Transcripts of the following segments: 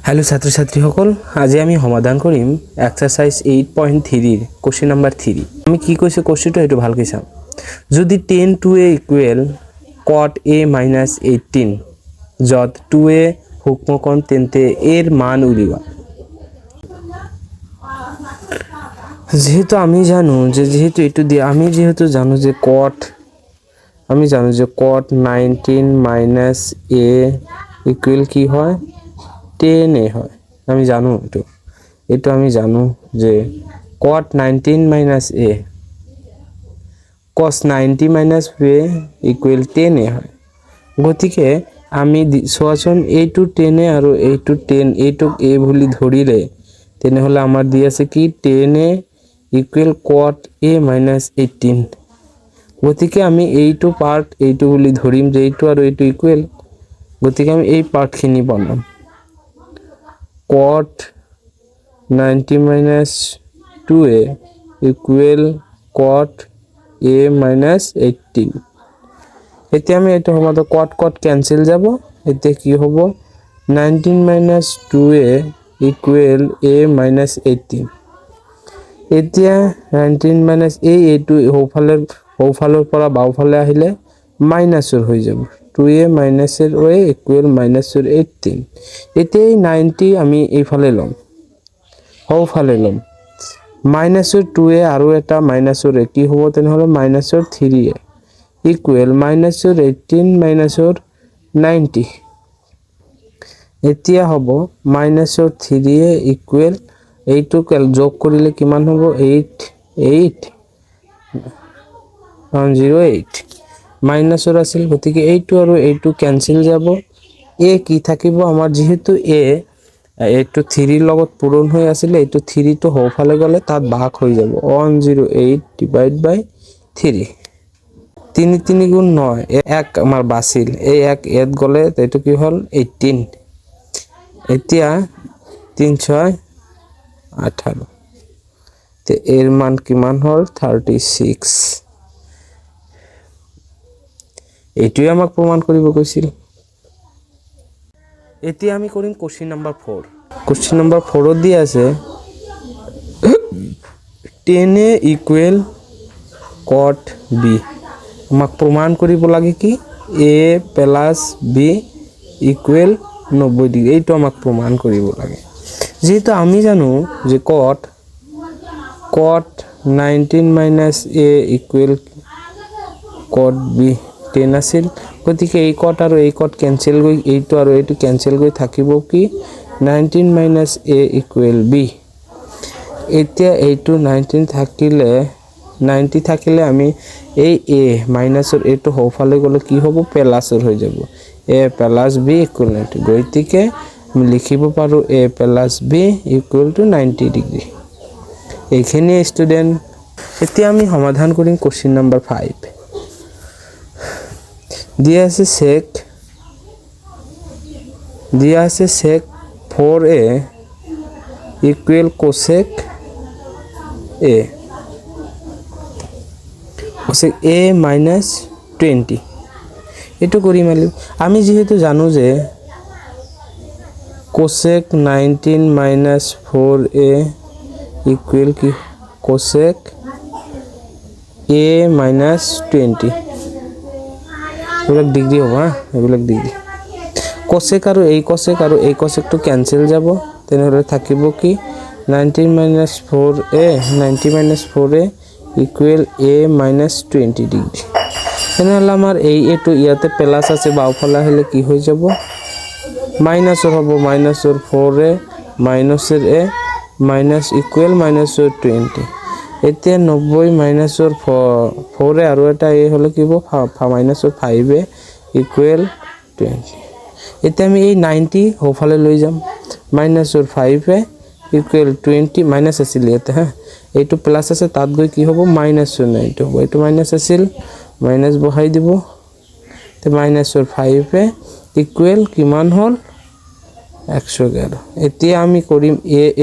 Hello ছাত্ৰছাত্ৰীসকল, আজি আমি সমাধান কৰিম এক্সাৰসাইজ 8.3 কোশ্চেন নাম্বাৰ 3। আমি কি কৈছো কোশ্চেনটো এটো ভালকৈ চাম। যদি 10 2a ইকুৱেল cot a - 18 যত 2a সূক্ষ্মকোণ তেন্তে এর মান উলিওয়া। যেহেতু আমি জানো যে এটো দিয়ে আমি যেহেতু জানো যে cot 19 - a ইকুৱেল কি হয় 10a হয়। আমি জানো এটো আমি জানো যে cot 19 - a cos 90 - a equal 10a হয়। গতিকে আমি সোয়াচন এইটো 10a আৰু এইটো 10 এইটোক a বুলি ধৰিলে তেনেহলে আমাৰ দি আছে কি 10a ইকুৱেল cot a - 18। গতিকে আমি এইটো পাৰ্ট এইটো বুলি ধৰিম যে এইটো আৰু এইটো ইকুৱেল। গতিকে আমি এই পাৰ্টখিনি বনাম cot 90 - 2a equal cot a - 18। এতিয়া আমি এইটো হব তো cot ক্যান্সেল যাব। এতিয়া কি হ'ব 19 - 2a ইকুৱেল a - 18। এতিয়া 19 - এইটো হৌফালৰ পৰা বাওফালে আহিলে মাইনাসৰ হৈ যাব 2a - a ইকুৱেল -18। এতিয়া 90 আমি এইফালে লম হৌফালে লম মাইনাসৰ 2a আৰু এটা মাইনাসৰ a কি হ'ব তেনেহলে মাইনাসৰ 3a ইকুৱেল মাইনাসৰ 18 মাইনাসৰ 90। এতিয়া হ'ব মাইনাসৰ 3a ইকুৱেল এইটো যোগ কৰিলে কিমান হ'ব 08 মাইনাসৰ আছিল। গতিকে এইটো আৰু এইটো ক্যান্সেল যাব। a কি থাকিব আমাৰ যেহেতু a এইটো 3 লগত পূৰণ হৈ আছিল এইটো 3 তো হৌফালে গলে তাত ভাগ হৈ যাব 108 ডিভাইড বাই 3। 3 3 গুণ 9 এক আমাৰ বাছিল এই এক এত গলে এইটো কি হল 18। এতিয়া 3 6 18 তে এর মান কিমান হল 36। এইটোই আমাক প্রমাণ কৰিব কৈছিল। এতিয়া আমি কৰিম কোশ্চেন নাম্বাৰ 4। কোশ্চেন নাম্বাৰ 4 দি আছে 10a ইকুৱেল cot b। আমাক প্ৰমাণ কৰিব লাগে কি a plus b equal 90 degree. এইটো আমাক প্ৰমাণ কৰিব লাগে। যেহেতু আমি জানো যে cot 19 - a equal cot b 10 আছিল। গতিকে এই cot আৰু এই cot ক্যান্সেল গৈ এইটো আৰু এইটো ক্যান্সেল গৈ থাকিব কি 19 - a ইকুৱেল b। এতিয়া এইটো 19 থাকিলে 90 থাকিলে আমি এই a মাইনাসৰ এইটো হৌফালে গলে কি হ'ব প্লাসৰ হৈ যাব a প্লাস b ইকুৱেল 90। গতিকে আমি লিখিব পাৰো a plus b equal to 90 degree. এইখিনি স্টুডেন্ট। এতিয়া আমি সমাধান কৰিম কোশ্চেন নাম্বাৰ 5। দিয়া আছে sec 4a equal cosec a - 20। এটো কৰিম আমি যেহেতু জানো যে cosec 19 - 4a ইকুৱেল কি cosec a - 20। এবিলাক ডিগ্ৰী হ'ব এবিলাক ডিগ্ৰী। cosec আৰু এই cosec আৰু এই cosec টো ক্যান্সেল যাব। তেনেহলে থাকিব কি 90 - 4a ইকুৱেল a - 20 ডিগ্ৰী। তেনেহলে আমাৰ এইটো ইয়াতে প্লাস আছে বাওফালে আহিলে কি হৈ যাব মাইনাসৰ হ'ব মাইনাসৰ 4a মাইনাসৰ a মাইনাস ইকুৱেল -20। এতিয়া 90 মাইনাসৰ 4a আৰু এটা a হলে কি হ'ব মাইনাসৰ 5a ইকুৱেল 20। এতিয়া আমি এই 90 হৌফালে লৈ যাম মাইনাসৰ 5a ইকুৱেল 20 মাইনাস আছিল ইয়াতে এইটো প্লাস আছে তাত গৈ কি হ'ব মাইনাসৰ 90 হ'ব। এইটো মাইনাস আছিল মাইনাস বহাই দিব তে মাইনাসৰ 5a ইকুৱেল কিমান হল 111। এতিয়া আমি কৰিম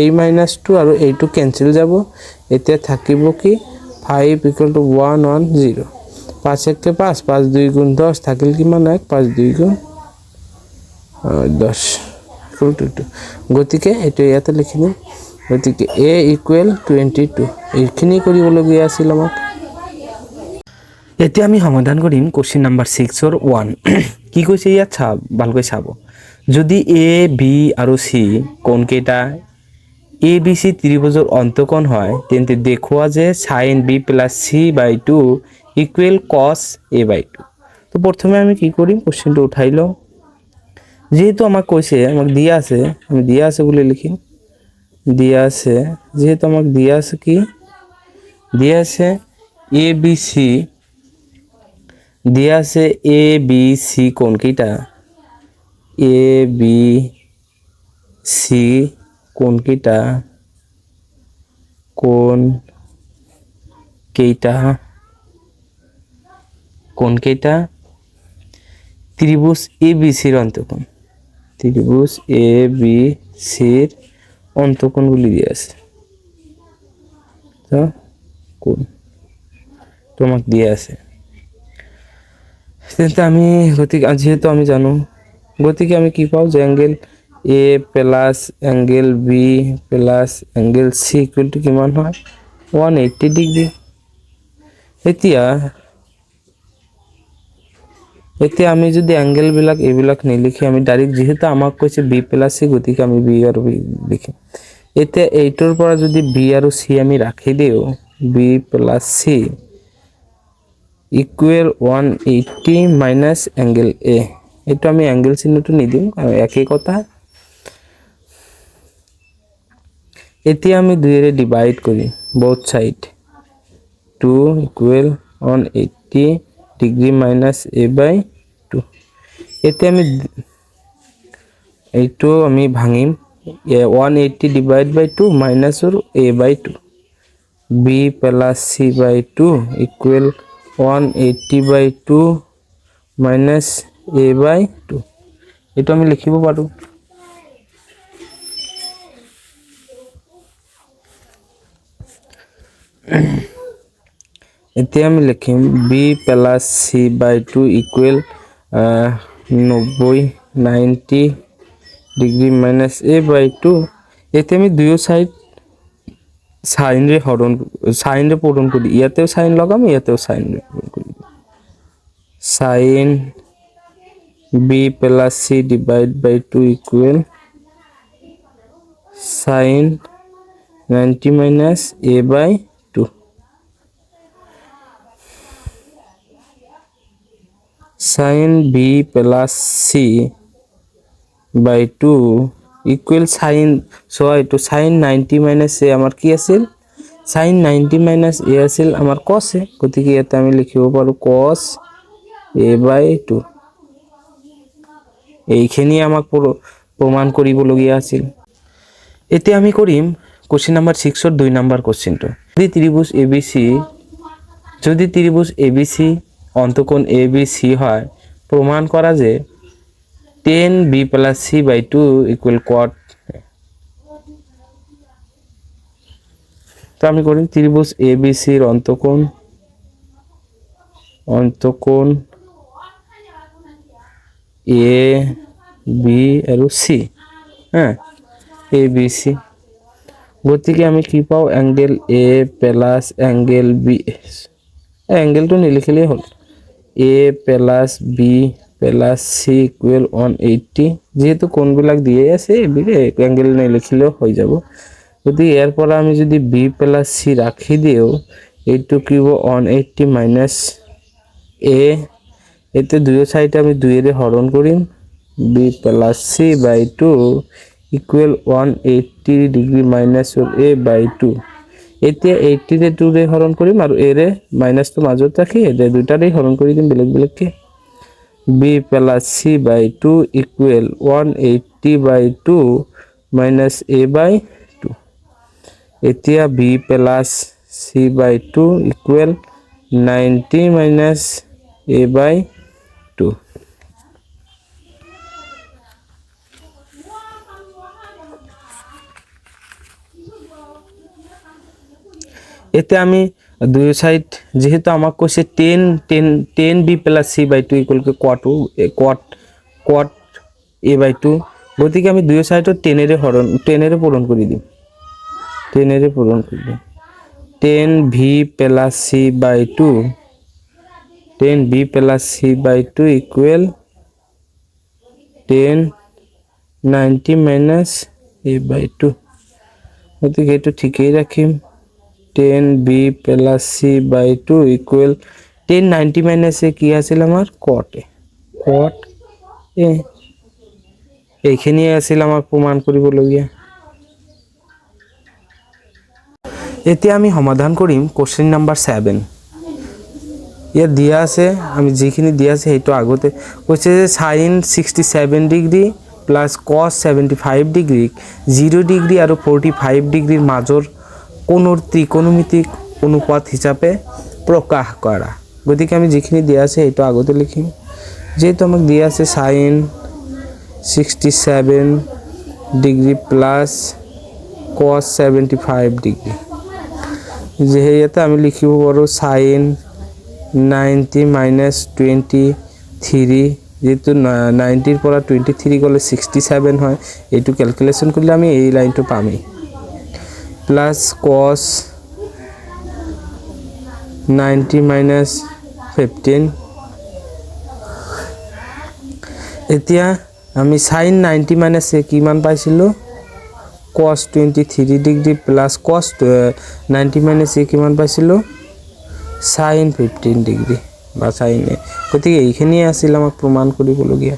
এই -2 আৰু এইটো ক্যান্সেল যাব। এতিয়া থাকিব কি 5 ইকুৱেল টু 110 5 1 কে 5 5 2 গুণ 10 থাকিল কিমান 1 5 2 গুণ 10 ইকুয়াল টু 2 গতিকে এইটো ইয়াতে লিখি দিম গতিকে a ইকুয়াল 22 এইখিনি কৰিবলগীয়া আছিল আমাক এতিয়া আমি সমাধান কৰিম কোশ্চেন নাম্বাৰ 6 অৰ 1 কি কৈছে ইয়াত চাব ভালকৈ চাব যদি a b আৰু c কোন কেইটা a b c ত্ৰিভুজৰ অন্তকোণ হয় তেন্তে দেখুৱা যে sin b + c / 2 equal cos a / 2 তো প্ৰথমে আমি কি কৰিম কোশ্চেনটো উঠাই লওঁ যেহেতু আমাক কৈছে আমাক দিয়া আছে আমি দিয়া আছে বুলি লিখিম দিয়া আছে যেহেতু আমাক দিয়া আছে কি দিয়া আছে a b c দিয়া আছে a b c কোন কেইটা a b c কোন কেইটা ত্রিভুজ ABC এর অন্তকোণ ত্রিভুজ ABC এর অন্তকোণ বলি দিয়ে আছে তো কোন তোমাক দিয়ে আছে সেটা আমি গতিকে যেহেতু আমি জানো গতিকে আমি কি পাও যে angle A plus angle B plus angle C equal to কিমান হয় 180 ডিগ্রি এতিয়া আমি যদি অ্যাঙ্গেল বিলাক এইবিলাক নিলিখি আমি ডাইরেক্ট যেহেতু আমাক কৈছে B প্লাস C গতিকে আমি B আৰু B লিখিম এতিয়া এইটোৰ পৰা যদি B আৰু C আমি ৰাখি দিও B plus C equal 180 minus angle A এটা আমি অ্যাঙ্গেল চিহ্নটো নিদিম আৰু একই কথা এতিয়া আমি 2 এৰে ডিভাইড কৰিম both side 2 equal 180 degree minus a by 2 এতিয়া আমি এইটো আমি ভাঙিম 180 divide by 2 minus or a by 2 b plus c by 2 equal 180 by 2 minus a by 2 এটা আমি লিখিব পাৰো এতিয়া আমি লিখিম b plus c by 2 equal 90 degree minus a by 2 এতে আমি দুই সাইড সাইন রে পূরণ করি ইয়াতেও সাইন লাগাম ইয়াতেও সাইন পূরণ করি sin b plus c divide by 2 equal sin 90 minus a by 2 sin b plus c by 2 equal sin so to sin 90 minus a আমার কি আছিল sin 90 minus a আছিল আমার cos a গতিকে এটা আমি লিখিব পাৰো cos a by 2 এইখিনি আমাক প্ৰমাণ কৰিবলগীয়া আছিল এতিয়া আমি কৰিম কোশ্চেন নাম্বার 6 এর 2 নাম্বার কোশ্চেনটো যদি ত্রিভুজ ABC অন্তকোণ ABC হয় প্রমাণ করা যে 10b plus c by 2 equal cot তো আমি করি ত্রিভুজ ABC এর অন্তকোণ A B আর C হ্যাঁ ABC গতিকে আমি কি পাও angle A plus angle B অ্যাঙ্গেলটো নিলিখিলেই হল A plus B plus C equal 180 যেহেতু কোণবিলাক দিয়ে আছে এবিলে অ্যাঙ্গেল নিলিখিলেও হৈ যাব যদি এর পর আমি যদি B প্লাস C রাখি দিও এইটো কি হ'ব 180 মাইনাস A এতে দুই সাইডে আমি 2 এর হরণ করিম B plus C by 2 equal 180 degree minus A by 2 এতে 80 রে 2 রে হরণ করিম আর A রে মাইনাস তো মাজত রাখি এতে দুইটারে হরণ করি দিম বেলেগ বেলেগ কে B plus C by 2 equal 180 by 2 minus A by 2 এতিয়া B plus C by 2 equal 90 minus A by 2 এতে আমি দুই সাইড যেহেতু আমাক কৈছে 10b plus c by 2 equal to cot A by 2 গতিকে আমি দুই সাইডত 10 পূরণ করে দিম 10 পূরণ করে দিম 10v plus c by 2 10v plus c by 2 equal 10 90 minus a by 2 গতিকে এটো ঠিকই রাখিম 10b plus c by 2 equal 10 90 minus a কি আছিল আমার cot a এইখিনি আছিল আমার প্রমাণ কৰিবলগীয়া এতিয়া আমি সমাধান কৰিম কোশ্চেন নাম্বার 7 ইয়াত দিয়া আছে আমি যিখিনি দিয়া আছে হেতু আগতে কৈছে যে sin 67 degree plus cos 75 degree 0 degree আৰু 45 ডিগ্ৰীৰ মাজৰ কোণৰ ত্ৰিকোণমিতিক অনুপাত হিচাপে প্ৰকাশ কৰা গতিকে আমি যিখিনি দিয়া আছে হেতু আগতে লিখিম যেহেতু আমাক দিয়া আছে sin 67 degree plus cos 75 degree যেহেতু আমি লিখিব পাৰো sin 90 minus 23 যেহেতু 90 ৰ পৰা 23 গলে 67 হয় এইটো ক্যালকুলেশন কৰিলে আমি এই লাইনটো পামি প্লাস cos 90 minus 15 এতিয়া আমি sin 90 minus কি মান পাইছিলো cos 23 degree plus cos 90 minus কি মান পাইছিলো sin 15 ডিগ্ৰী বা sin গতিকে এইখিনি আছিল আমাক প্ৰমাণ কৰিবলগীয়া